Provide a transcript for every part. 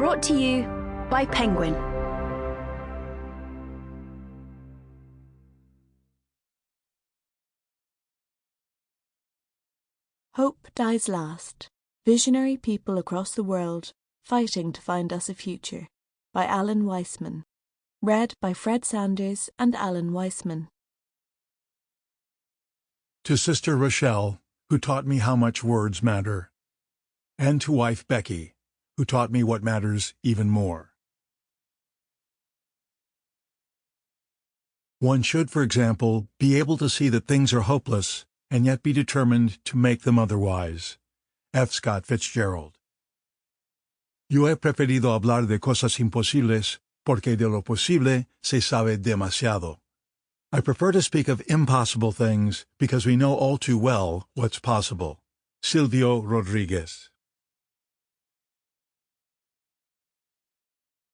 Brought to you by Penguin. Hope Dies Last. Visionary People Across the World Fighting to Find Us a Future by Alan Weisman. Read by Fred Sanders and Alan Weisman. To Sister Rochelle, who taught me how much words matter, and to wife Becky, who taught me what matters even more. One should, for example, be able to see that things are hopeless and yet be determined to make them otherwise. F. Scott Fitzgerald. Yo he preferido hablar de cosas imposibles porque de lo posible se sabe demasiado. I prefer to speak of impossible things because we know all too well what's possible. Silvio Rodriguez.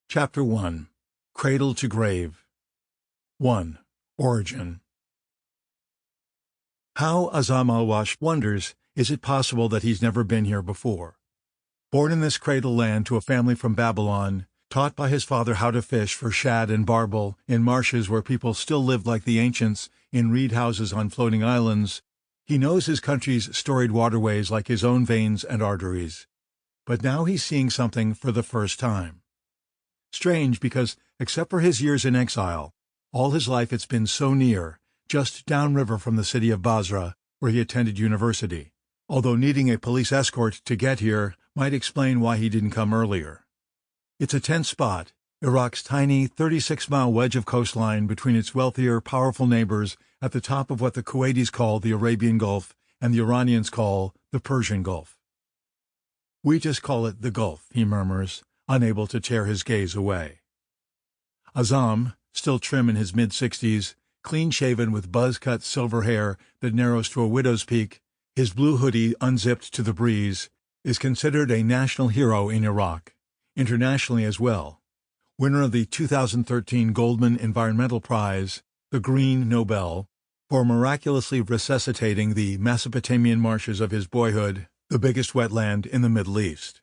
Chapter 1. Cradle to Grave. 1. Origin. How Azam al-Wash wonders, is it possible that he's never been here before? Born in this cradle land to a family from Babylon, taught by his father how to fish for shad and barbel in marshes where people still lived like the ancients in reed houses on floating islands, he knows his country's storied waterways like his own veins and arteries. But now he's seeing something for the first time. Strange because, except for his years in exile, all his life it's been so near, just downriver from the city of Basra, where he attended university, although needing a police escort to get here might explain why he didn't come earlier. It's a tense spot, Iraq's tiny 36-mile wedge of coastline between its wealthier, powerful neighbors at the top of what the Kuwaitis call the Arabian Gulf and the Iranians call the Persian Gulf. We just call it the Gulf, he murmurs, unable to tear his gaze away. Azam, still trim in his mid-60s, clean-shaven with buzz-cut silver hair that narrows to a widow's peak, his blue hoodie unzipped to the breeze, is considered a national hero in Iraq, internationally as well. Winner of the 2013 Goldman Environmental Prize, the Green Nobel, for miraculously resuscitating the Mesopotamian marshes of his boyhood, the biggest wetland in the Middle East.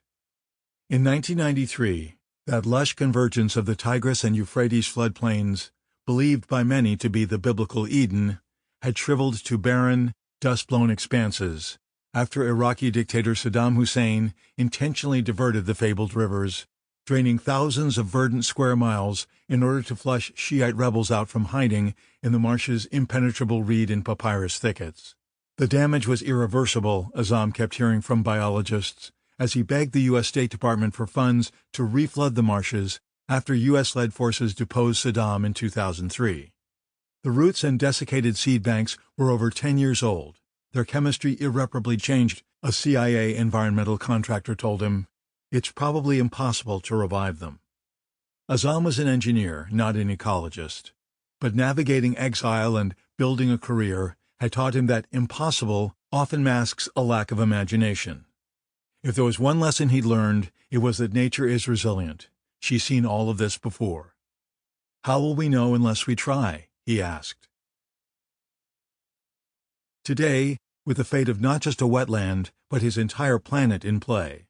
In 1993, that lush convergence of the Tigris and Euphrates floodplains, believed by many to be the biblical Eden, had shriveled to barren, dust-blown expanses after Iraqi dictator Saddam Hussein intentionally diverted the fabled rivers, draining thousands of verdant square miles in order to flush Shiite rebels out from hiding in the marsh's impenetrable reed and papyrus thickets. The damage was irreversible, Azam kept hearing from biologists, as he begged the U.S. State Department for funds to reflood the marshes after U.S.-led forces deposed Saddam in 2003. The roots and desiccated seed banks were over 10 years old. Their chemistry irreparably changed, a CIA environmental contractor told him. It's probably impossible to revive them. Azam was an engineer, not an ecologist. But navigating exile and building a career had taught him that impossible often masks a lack of imagination. If there was one lesson he'd learned, it was that nature is resilient. She's seen all of this before. How will we know unless we try? He asked. Today, with the fate of not just a wetland, but his entire planet in play,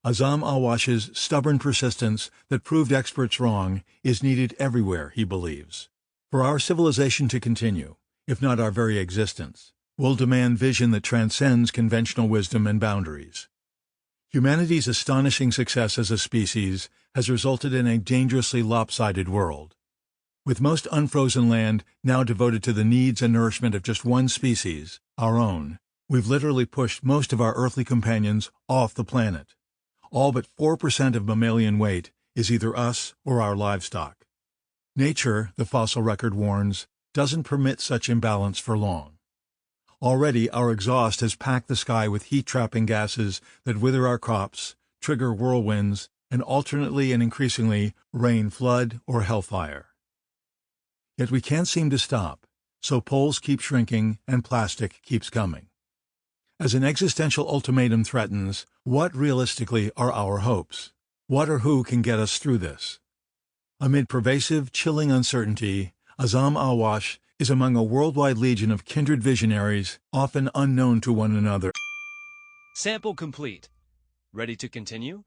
Azam al-Wash's stubborn persistence that proved experts wrong is needed everywhere, he believes. For our civilization to continue, if not our very existence, will demand vision that transcends conventional wisdom and boundaries. Humanity's astonishing success as a species has resulted in a dangerously lopsided world. With most unfrozen land now devoted to the needs and nourishment of just one species, our own, we've literally pushed most of our earthly companions off the planet. All but 4% of mammalian weight is either us or our livestock. Nature, the fossil record warns, doesn't permit such imbalance for long. Already our exhaust has packed the sky with heat-trapping gases that wither our crops, trigger whirlwinds, and alternately and increasingly rain flood or hellfire. Yet we can't seem to stop, so poles keep shrinking and plastic keeps coming. As an existential ultimatum threatens, what realistically are our hopes? What or who can get us through this? Amid pervasive, chilling uncertainty, Azam al-Wash is among a worldwide legion of kindred visionaries, often unknown to one another. Sample complete. Ready to continue?